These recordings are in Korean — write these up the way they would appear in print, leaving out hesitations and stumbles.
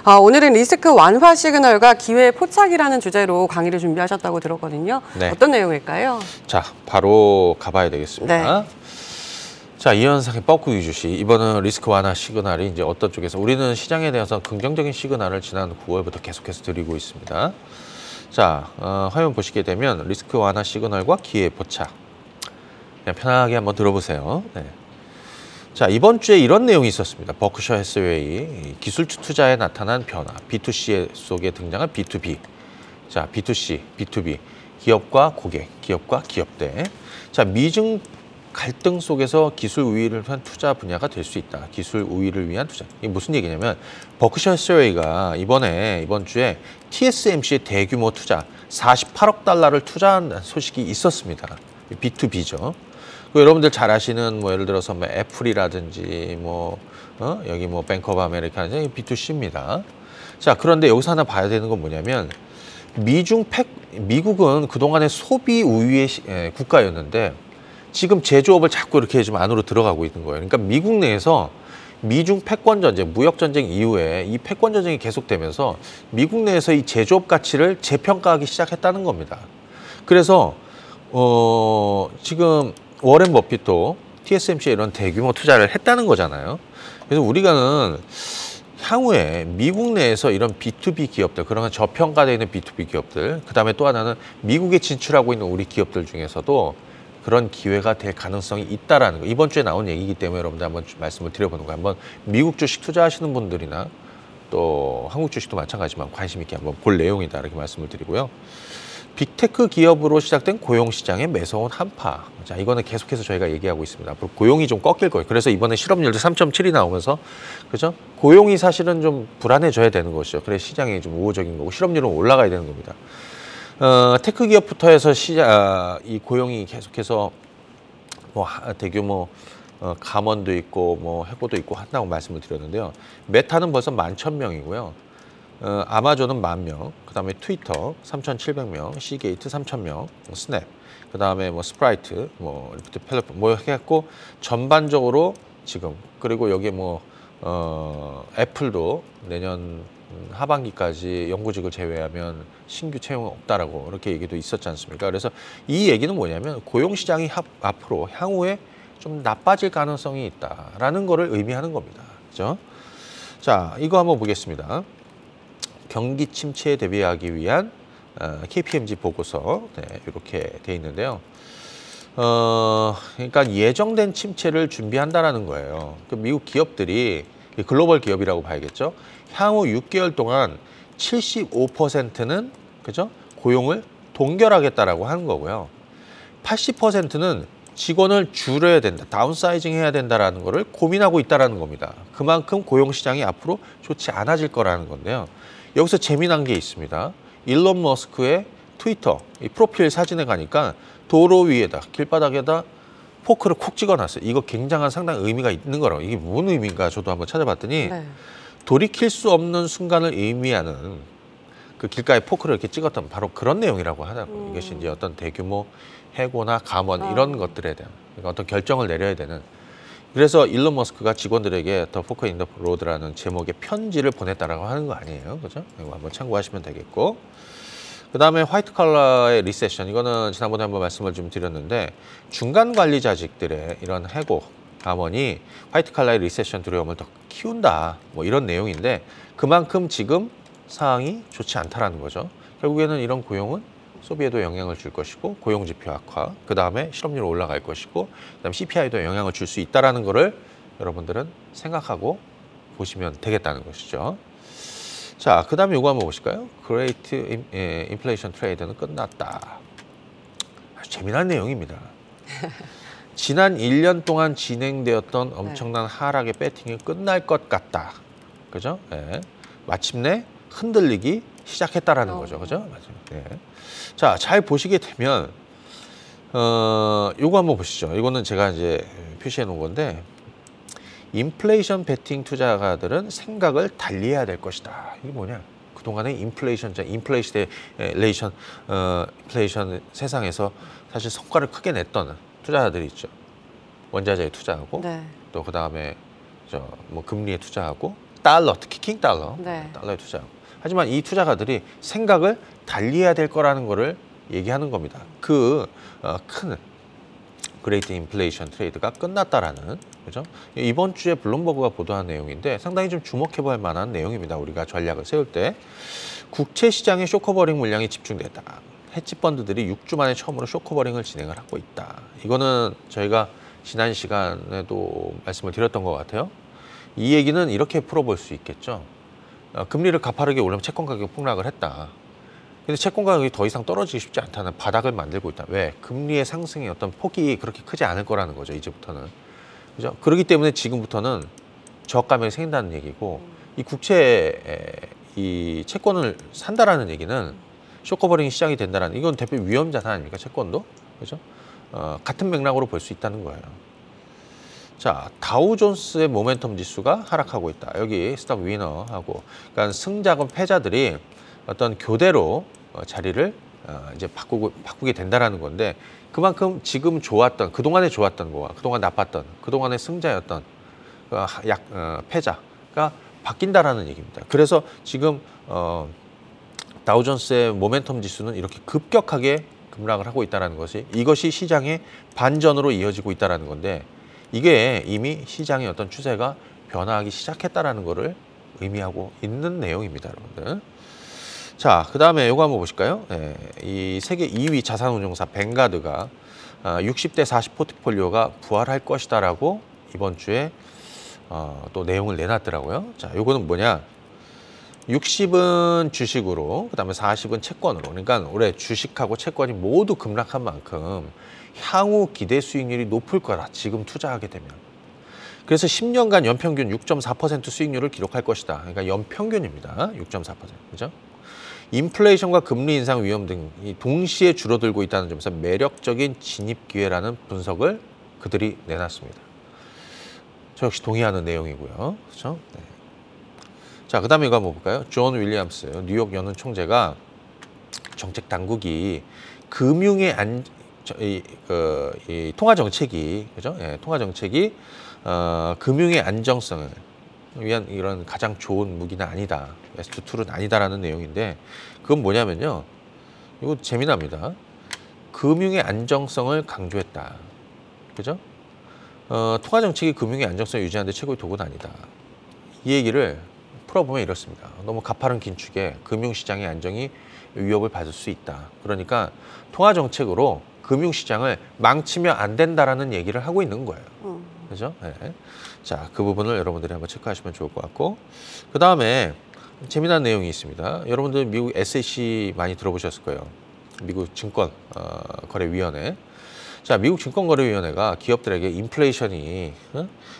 오늘은 리스크 완화 시그널과 기회 포착이라는 주제로 강의를 준비하셨다고 들었거든요. 네. 어떤 내용일까요? 자, 바로 가봐야 되겠습니다. 네. 자, 이현상의 뻐꾸기 주식. 이번은 리스크 완화 시그널이 이제 어떤 쪽에서 우리는 시장에 대해서 긍정적인 시그널을 지난 9월부터 계속해서 드리고 있습니다. 자, 화면 보시게 되면 리스크 완화 시그널과 기회 포착. 그냥 편하게 한번 들어보세요. 네. 자, 이번 주에 이런 내용이 있었습니다. 버크셔 해스웨이 기술 투자에 나타난 변화, B2C 속에 등장한 B2B. 자, B2C, B2B, 기업과 고객, 기업과 기업대. 자, 미중 갈등 속에서 기술 우위를 위한 투자 분야가 될 수 있다. 기술 우위를 위한 투자. 이게 무슨 얘기냐면 버크셔 해스웨이가 이번 주에 TSMC의 대규모 투자 48억 달러를 투자한 소식이 있었습니다. B2B죠. 여러분들 잘 아시는 예를 들어서 애플이라든지 여기 뱅크 오브 아메리카는 B2C입니다. 자, 그런데 여기서 하나 봐야 되는 건 뭐냐면 미국은 그동안의 소비 우위의 국가였는데 지금 제조업을 자꾸 이렇게 좀 안으로 들어가고 있는 거예요. 그러니까 미국 내에서 미중 패권 전쟁, 무역 전쟁 이후에 이 패권 전쟁이 계속되면서 미국 내에서 이 제조업 가치를 재평가하기 시작했다는 겁니다. 그래서 지금 워렌 버핏도 TSMC에 이런 대규모 투자를 했다는 거잖아요. 그래서 우리가는 향후에 미국 내에서 이런 B2B 기업들, 그러면 저평가되어 있는 B2B 기업들, 그다음에 또 하나는 미국에 진출하고 있는 우리 기업들 중에서도 그런 기회가 될 가능성이 있다라는 거. 이번 주에 나온 얘기이기 때문에 여러분들 한번 말씀을 드려보는 거예요. 한번 미국 주식 투자하시는 분들이나 또 한국 주식도 마찬가지지만 관심 있게 한번 볼 내용이다 이렇게 말씀을 드리고요. 빅테크 기업으로 시작된 고용시장의 매서운 한파. 자, 이거는 계속해서 저희가 얘기하고 있습니다. 앞으로 고용이 좀 꺾일 거예요. 그래서 이번에 실업률도 3.7이 나오면서, 그죠? 고용이 사실은 좀 불안해져야 되는 것이죠. 그래서 시장이 좀 우호적인 거고, 실업률은 올라가야 되는 겁니다. 테크 기업부터 해서 이 고용이 계속해서 대규모 감원도 있고, 해고도 있고 한다고 말씀을 드렸는데요. 메타는 벌써 11,000명이고요. 아마존은 10,000명, 그 다음에 트위터 3,700명, 시게이트 3,000명, 스냅, 그 다음에 스프라이트, 리프트 펠로폰 해갖고 전반적으로 지금, 그리고 여기에 애플도 내년 하반기까지 연구직을 제외하면 신규 채용은 없다라고 이렇게 얘기도 있었지 않습니까? 그래서 이 얘기는 뭐냐면 고용시장이 앞으로 향후에 좀 나빠질 가능성이 있다라는 거를 의미하는 겁니다. 그죠? 자, 이거 한번 보겠습니다. 경기 침체에 대비하기 위한 KPMG 보고서 이렇게 돼 있는데요. 그러니까 예정된 침체를 준비한다라는 거예요. 미국 기업들이 글로벌 기업이라고 봐야겠죠. 향후 6개월 동안 75%는 그죠? 고용을 동결하겠다라고 하는 거고요. 80%는 직원을 줄여야 된다, 다운사이징 해야 된다라는 거를 고민하고 있다라는 겁니다. 그만큼 고용 시장이 앞으로 좋지 않아질 거라는 건데요. 여기서 재미난 게 있습니다. 일론 머스크의 트위터 이 프로필 사진에 가니까 도로 위에다, 길바닥에다 포크를 콕 찍어놨어요. 이거 굉장한 상당한 의미가 있는 거라고. 이게 무슨 의미인가 저도 한번 찾아봤더니 돌이킬 수 없는 순간을 의미하는 그 길가에 포크를 이렇게 찍었던 바로 그런 내용이라고 하더라고요. 이것이 이제 어떤 대규모 해고나 감원 이런 것들에 대한 어떤 결정을 내려야 되는. 그래서 일론 머스크가 직원들에게 더 포커 인 더 로드라는 제목의 편지를 보냈다라고 하는 거 아니에요. 그죠? 이거 한번 참고하시면 되겠고. 그 다음에 화이트 칼라의 리세션. 이거는 지난번에 한번 말씀을 좀 드렸는데 중간 관리자직들의 이런 해고, 감원이 화이트 칼라의 리세션 두려움을 더 키운다. 이런 내용인데 그만큼 지금 상황이 좋지 않다라는 거죠. 결국에는 이런 고용은 소비에도 영향을 줄 것이고 고용지표 악화, 그 다음에 실업률 올라갈 것이고 그 다음에 CPI도 영향을 줄 수 있다는 거를 여러분들은 생각하고 보시면 되겠다는 것이죠. 자, 그 다음에 이거 한번 보실까요? 그레이트 인플레이션 트레이드는 끝났다. 아주 재미난 내용입니다. 지난 1년 동안 진행되었던 엄청난 하락의 배팅이 끝날 것 같다. 그죠? 네. 마침내 흔들리기 시작했다라는 거죠. 그죠? 맞아요. 네. 자, 잘 보시게 되면 요거 한번 보시죠. 이거는 제가 이제 표시해 놓은 건데 인플레이션 베팅 투자가들은 생각을 달리해야 될 것이다. 이게 뭐냐? 그동안의 인플레이션 세상에서 사실 성과를 크게 냈던 투자자들이 있죠. 원자재에 투자하고 또 그다음에 금리에 투자하고 달러, 특히 킹 달러, 네. 달러에 투자. 하지만 이 투자가들이 생각을 달리해야 될 거라는 거를 얘기하는 겁니다. 그 큰 그레이트 인플레이션 트레이드가 끝났다라는, 그죠? 이번 주에 블룸버그가 보도한 내용인데 상당히 좀 주목해볼 만한 내용입니다. 우리가 전략을 세울 때 국채 시장의 쇼커버링 물량이 집중됐다. 헤지 펀드들이 6주 만에 처음으로 쇼커버링을 진행을 하고 있다. 이거는 저희가 지난 시간에도 말씀을 드렸던 것 같아요. 이 얘기는 이렇게 풀어볼 수 있겠죠. 금리를 가파르게 올리면 채권 가격이 폭락을 했다. 근데 채권 가격이 더 이상 떨어지기 쉽지 않다는 바닥을 만들고 있다. 왜? 금리의 상승의 어떤 폭이 그렇게 크지 않을 거라는 거죠. 이제부터는. 그죠? 그렇기 때문에 지금부터는 저가격이 생긴다는 얘기고, 이 이 채권을 산다라는 얘기는 쇼커버링이 시작이 된다라는, 이건 대표 위험 자산 아닙니까? 채권도. 그죠? 같은 맥락으로 볼 수 있다는 거예요. 자, 다우존스의 모멘텀 지수가 하락하고 있다. 여기 스톡 위너하고, 그러니까 승자건 패자들이 어떤 교대로 자리를 이제 바꾸게 된다라는 건데, 그만큼 지금 좋았던, 그동안에 좋았던 거와 그동안 나빴던, 그동안의 승자였던 패자가 바뀐다라는 얘기입니다. 그래서 지금 다우존스의 모멘텀 지수는 이렇게 급격하게 급락을 하고 있다는 것이, 이것이 시장의 반전으로 이어지고 있다는 건데, 이게 이미 시장의 어떤 추세가 변화하기 시작했다라는 것을 의미하고 있는 내용입니다, 여러분들. 자, 그 다음에 이거 한번 보실까요? 네, 이 세계 2위 자산운용사 뱅가드가 60대 40 포트폴리오가 부활할 것이다라고 이번 주에 또 내용을 내놨더라고요. 자, 요거는 뭐냐? 60은 주식으로, 그 다음에 40은 채권으로. 그러니까 올해 주식하고 채권이 모두 급락한 만큼 향후 기대 수익률이 높을 거다. 지금 투자하게 되면. 그래서 10년간 연평균 6.4% 수익률을 기록할 것이다. 그러니까 연평균입니다. 6.4%. 그죠? 인플레이션과 금리 인상 위험 등이 동시에 줄어들고 있다는 점에서 매력적인 진입 기회라는 분석을 그들이 내놨습니다. 저 역시 동의하는 내용이고요. 그렇죠? 네. 자, 그다음에 이거 한번 볼까요? 존 윌리엄스 뉴욕 연은 총재가 정책 당국이 금융의 통화 정책이, 그죠? 예, 통화 정책이 금융의 안정성을 위한 이런 가장 좋은 무기는 아니다. 베스트 툴은 아니다라는 내용인데, 그건 뭐냐면요. 이거 재미납니다. 금융의 안정성을 강조했다. 그죠? 통화 정책이 금융의 안정성을 유지하는 데 최고의 도구는 아니다. 이 얘기를 풀어보면 이렇습니다. 너무 가파른 긴축에 금융시장의 안정이 위협을 받을 수 있다. 그러니까 통화 정책으로 금융시장을 망치면 안 된다라는 얘기를 하고 있는 거예요. 그죠? 네. 자, 그 부분을 여러분들이 한번 체크하시면 좋을 것 같고, 그 다음에 재미난 내용이 있습니다. 여러분들 미국 SEC 많이 들어보셨을 거예요. 미국 증권거래위원회. 자, 미국 증권거래위원회가 기업들에게 인플레이션이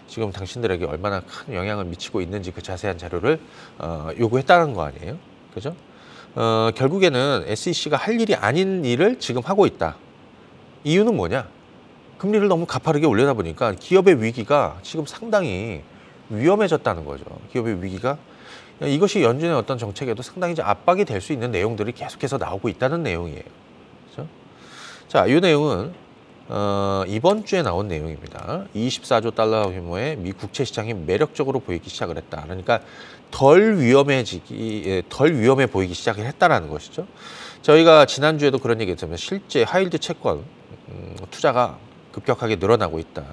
지금 당신들에게 얼마나 큰 영향을 미치고 있는지 그 자세한 자료를 요구했다는 거 아니에요? 그죠? 결국에는 SEC가 할 일이 아닌 일을 지금 하고 있다. 이유는 뭐냐? 금리를 너무 가파르게 올리다 보니까 기업의 위기가 지금 상당히 위험해졌다는 거죠. 기업의 위기가. 이것이 연준의 어떤 정책에도 상당히 이제 압박이 될 수 있는 내용들이 계속해서 나오고 있다는 내용이에요. 그렇죠? 자, 이 내용은 이번 주에 나온 내용입니다. 24조 달러 규모의 미 국채 시장이 매력적으로 보이기 시작을 했다. 그러니까 덜 위험해 보이기 시작을 했다라는 것이죠. 저희가 지난주에도 그런 얘기 했잖아요. 실제 하이힐드 채권 투자가 급격하게 늘어나고 있다.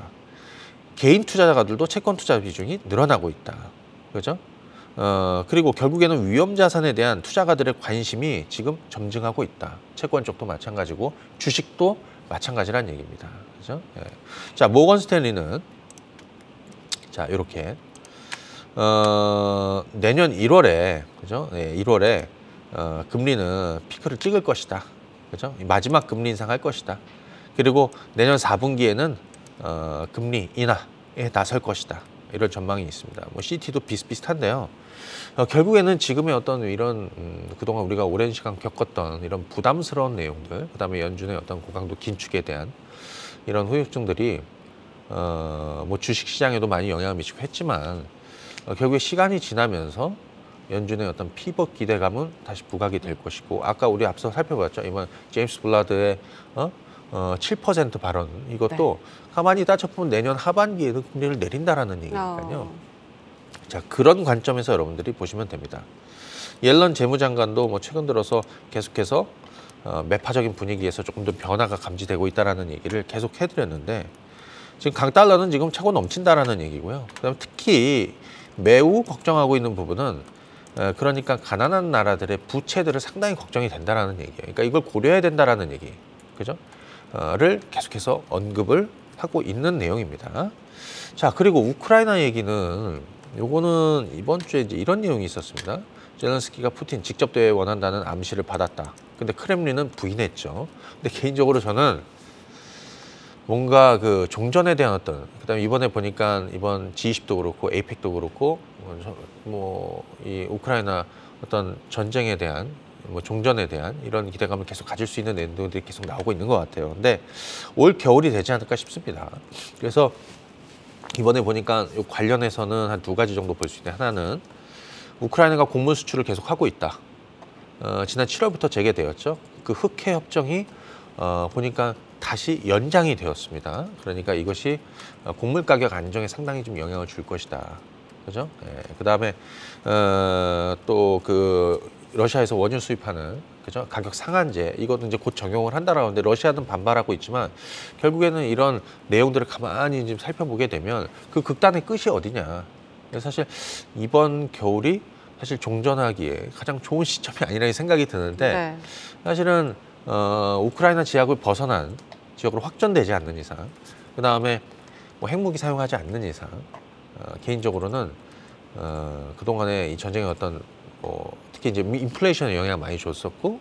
개인 투자자들도 채권 투자 비중이 늘어나고 있다. 그죠? 그리고 결국에는 위험 자산에 대한 투자가들의 관심이 지금 점증하고 있다. 채권 쪽도 마찬가지고 주식도 마찬가지란 얘기입니다. 그죠? 예. 자, 모건 스탠리는 자, 이렇게 내년 1월에 그죠? 예, 1월에 금리는 피크를 찍을 것이다. 그죠? 마지막 금리 인상할 것이다. 그리고 내년 4분기에는 금리 인하에 나설 것이다. 이런 전망이 있습니다. 뭐 CT도 비슷비슷한데요. 결국에는 지금의 어떤 이런 그동안 우리가 오랜 시간 겪었던 이런 부담스러운 내용들, 그다음에 연준의 어떤 고강도 긴축에 대한 이런 후유증들이 뭐 주식 시장에도 많이 영향을 미치고 했지만 결국에 시간이 지나면서 연준의 어떤 피벗 기대감은 다시 부각이 될 것이고, 아까 우리 앞서 살펴봤죠. 이번 제임스 블라드의 7% 발언, 이것도 네. 가만히 따져보면 내년 하반기에도 금리를 내린다라는 얘기니까요. 자, 그런 관점에서 여러분들이 보시면 됩니다. 옐런 재무장관도 뭐 최근 들어서 계속해서 매파적인 분위기에서 조금 더 변화가 감지되고 있다라는 얘기를 계속 해드렸는데 지금 강달러는 지금 차고 넘친다라는 얘기고요. 그다음에 특히 매우 걱정하고 있는 부분은 그러니까 가난한 나라들의 부채들을 상당히 걱정이 된다라는 얘기예요. 그러니까 이걸 고려해야 된다라는 얘기, 그죠? 를 계속해서 언급을 하고 있는 내용입니다. 자, 그리고 우크라이나 얘기는 요거는 이번 주에 이제 이런 내용이 있었습니다. 젤렌스키가 푸틴 직접 대회 원한다는 암시를 받았다. 근데 크렘린은 부인했죠. 근데 개인적으로 저는 뭔가 그 종전에 대한 어떤, 그다음에 이번에 보니까 이번 G20도 그렇고 에이펙도 그렇고 뭐 이 우크라이나 어떤 전쟁에 대한 뭐 종전에 대한 이런 기대감을 계속 가질 수 있는 내용들이 계속 나오고 있는 것 같아요. 근데 올 겨울이 되지 않을까 싶습니다. 그래서 이번에 보니까 관련해서는 한 두 가지 정도 볼 수 있는데, 하나는 우크라이나가 곡물 수출을 계속 하고 있다. 지난 7월부터 재개되었죠. 그 흑해 협정이 보니까 다시 연장이 되었습니다. 그러니까 이것이 곡물 가격 안정에 상당히 좀 영향을 줄 것이다. 그죠? 예, 그다음에 또 그 러시아에서 원유 수입하는, 그죠? 가격 상한제, 이것도 이제 곧 적용을 한다라고 하는데 러시아는 반발하고 있지만 결국에는 이런 내용들을 가만히 좀 살펴보게 되면 그 극단의 끝이 어디냐. 사실 이번 겨울이 사실 종전하기에 가장 좋은 시점이 아니라는 생각이 드는데, 네. 사실은 우크라이나 지역을 벗어난 지역으로 확전되지 않는 이상, 그 다음에 뭐 핵무기 사용하지 않는 이상, 개인적으로는 그동안에 이 전쟁의 어떤 특히 이제 인플레이션에 영향을 많이 줬었고,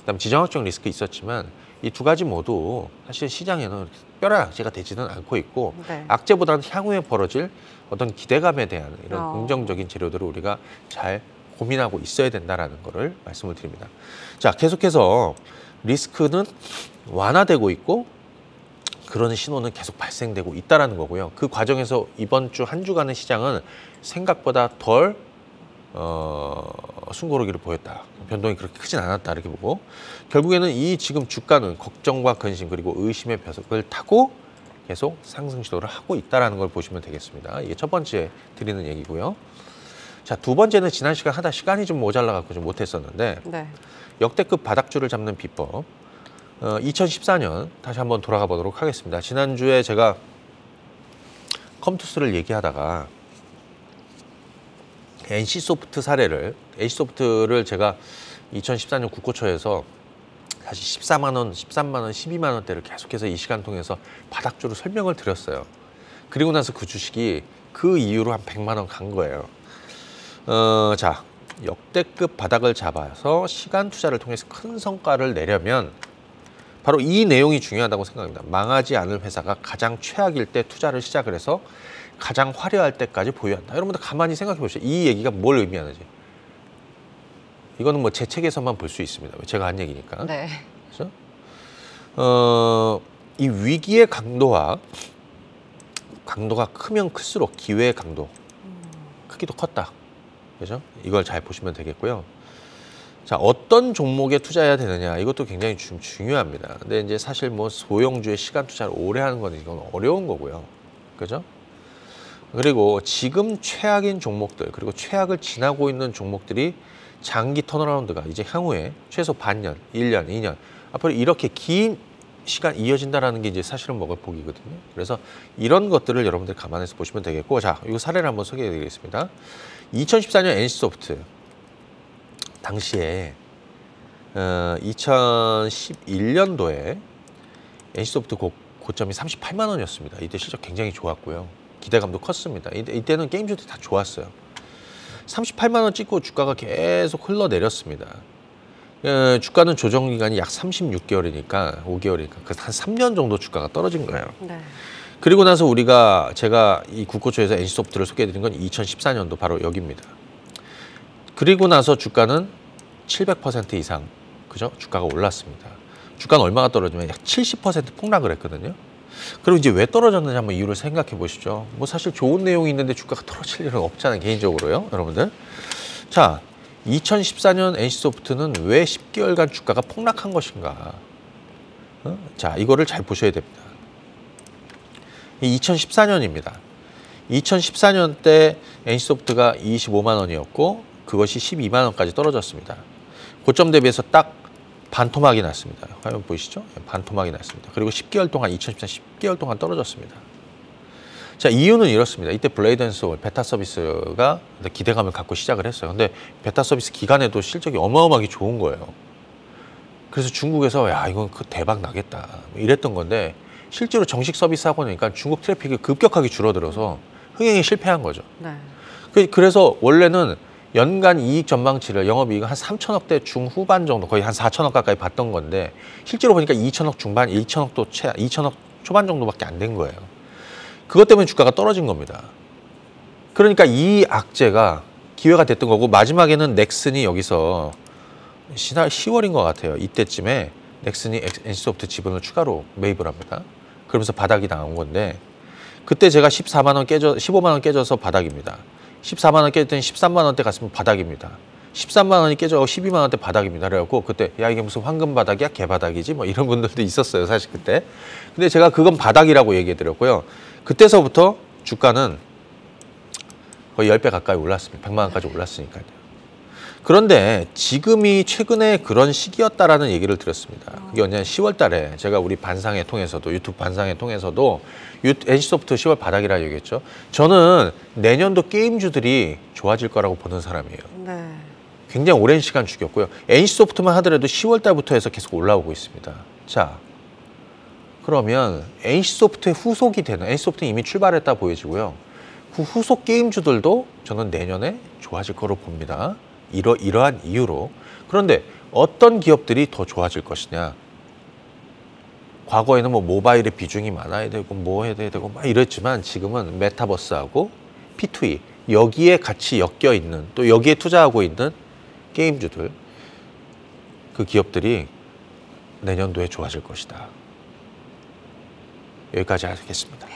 그다음에 지정학적 리스크 있었지만 이 두 가지 모두 사실 시장에는 뼈랑 악재가 되지는 않고 있고, 네. 악재보다는 향후에 벌어질 어떤 기대감에 대한 이런 긍정적인 재료들을 우리가 잘 고민하고 있어야 된다라는 거를 말씀을 드립니다. 자, 계속해서 리스크는 완화되고 있고 그런 신호는 계속 발생되고 있다라는 거고요. 그 과정에서 이번 주 한 주간의 시장은 생각보다 덜 숨고르기를 보였다. 변동이 그렇게 크진 않았다, 이렇게 보고, 결국에는 이 지금 주가는 걱정과 근심 그리고 의심의 벼슬을 타고 계속 상승 시도를 하고 있다라는 걸 보시면 되겠습니다. 이게 첫 번째 드리는 얘기고요. 자, 두 번째는 지난 시간 하다 시간이 좀 모자라갖고 좀 못했었는데, 네. 역대급 바닥주를 잡는 비법. 2014년 다시 한번 돌아가 보도록 하겠습니다. 지난주에 제가 컴투스를 얘기하다가 NC소프트 사례를, NC소프트를 제가 2014년 국고초에서 다시 14만 원, 13만 원, 12만 원대를 계속해서 이 시간 통해서 바닥주로 설명을 드렸어요. 그리고 나서 그 주식이 그 이후로 한 100만 원 간 거예요. 자, 역대급 바닥을 잡아서 시간 투자를 통해서 큰 성과를 내려면 바로 이 내용이 중요하다고 생각합니다. 망하지 않을 회사가 가장 최악일 때 투자를 시작을 해서 가장 화려할 때까지 보유한다. 여러분들 가만히 생각해 보시죠. 이 얘기가 뭘 의미하는지. 이거는 뭐 제 책에서만 볼 수 있습니다. 제가 한 얘기니까. 네. 그래서 이 위기의 강도가 크면 클수록 기회의 강도, 크기도 컸다. 그죠? 이걸 잘 보시면 되겠고요. 자, 어떤 종목에 투자해야 되느냐, 이것도 굉장히 중요합니다. 근데 이제 사실 뭐 소형주의 시간 투자를 오래 하는 건 이건 어려운 거고요. 그죠? 그리고 지금 최악인 종목들, 그리고 최악을 지나고 있는 종목들이 장기 턴어라운드가 이제 향후에 최소 반년, 1년, 2년 앞으로 이렇게 긴 시간 이어진다라는 게 이제 사실은 먹을 복이거든요. 그래서 이런 것들을 여러분들 감안해서 보시면 되겠고, 자, 이 사례를 한번 소개해 드리겠습니다. 2014년 NC소프트 당시에 2011년도에 NC소프트 고점이 38만 원이었습니다. 이때 실적 굉장히 좋았고요. 기대감도 컸습니다. 이때는 게임주들 다 좋았어요. 38만 원 찍고 주가가 계속 흘러내렸습니다. 주가는 조정 기간이 약 36개월이니까 5개월이니까 한 3년 정도 주가가 떨어진 거예요. 네. 그리고 나서 제가 이 국고초에서 NC소프트를 소개해드린 건 2014년도 바로 여기입니다. 그리고 나서 주가는 700% 이상, 그죠? 주가가 올랐습니다. 주가는 얼마가 떨어지면 약 70% 폭락을 했거든요. 그럼 이제 왜 떨어졌는지 한번 이유를 생각해 보시죠. 뭐 사실 좋은 내용이 있는데 주가가 떨어질 일은 없잖아요, 개인적으로요, 여러분들. 자, 2014년 NC소프트는 왜 10개월간 주가가 폭락한 것인가? 자, 이거를 잘 보셔야 됩니다. 2014년입니다. 2014년 때 NC소프트가 25만 원이었고 그것이 12만 원까지 떨어졌습니다. 고점 대비해서 딱 반토막이 났습니다. 화면 보이시죠? 반토막이 났습니다. 그리고 10개월 동안 2014년 10개월 동안 떨어졌습니다. 자, 이유는 이렇습니다. 이때 블레이드 앤 소울 베타 서비스가 기대감을 갖고 시작을 했어요. 근데 베타 서비스 기간에도 실적이 어마어마하게 좋은 거예요. 그래서 중국에서 야, 이건 대박 나겠다 이랬던 건데 실제로 정식 서비스 하고 나니까 중국 트래픽이 급격하게 줄어들어서 흥행에 실패한 거죠. 네. 그래서 원래는 연간 이익 전망치를 영업이익 한 3천억대 중후반 정도 거의 한 4천억 가까이 봤던 건데 실제로 보니까 2천억 중반, 2천억 초반 정도밖에 안 된 거예요. 그것 때문에 주가가 떨어진 겁니다. 그러니까 이 악재가 기회가 됐던 거고 마지막에는 넥슨이 여기서 10월인 것 같아요. 이때쯤에 넥슨이 NC소프트 지분을 추가로 매입을 합니다. 그러면서 바닥이 나온 건데 그때 제가 15만 원 깨져서 바닥입니다. 14만 원 깨졌더니 13만 원대 갔으면 바닥입니다. 13만 원이 깨져 12만 원대 바닥입니다. 그래갖고 그때 야 이게 무슨 황금 바닥이야? 개바닥이지? 뭐 이런 분들도 있었어요. 사실 그때. 근데 제가 그건 바닥이라고 얘기해드렸고요. 그때서부터 주가는 거의 10배 가까이 올랐습니다. 100만 원까지 올랐으니까요. 그런데 지금이 최근에 그런 시기였다라는 얘기를 드렸습니다. 그게 언제냐 10월 달에 제가 우리 반상회 통해서도 유튜브 반상회 통해서도 NC소프트 10월 바닥이라 얘기했죠. 저는 내년도 게임주들이 좋아질 거라고 보는 사람이에요. 네. 굉장히 오랜 시간 죽였고요. NC소프트만 하더라도 10월 달부터 해서 계속 올라오고 있습니다. 자, 그러면 NC소프트의 후속이 되는 NC소프트는 이미 출발했다 보여지고요. 그 후속 게임주들도 저는 내년에 좋아질 거로 봅니다. 이러한 이유로. 그런데 어떤 기업들이 더 좋아질 것이냐. 과거에는 뭐 모바일의 비중이 많아야 되고 뭐 해야 되고 막 이랬지만 지금은 메타버스하고 P2E 여기에 같이 엮여 있는 또 여기에 투자하고 있는 게임주들 그 기업들이 내년도에 좋아질 것이다. 여기까지 하겠습니다.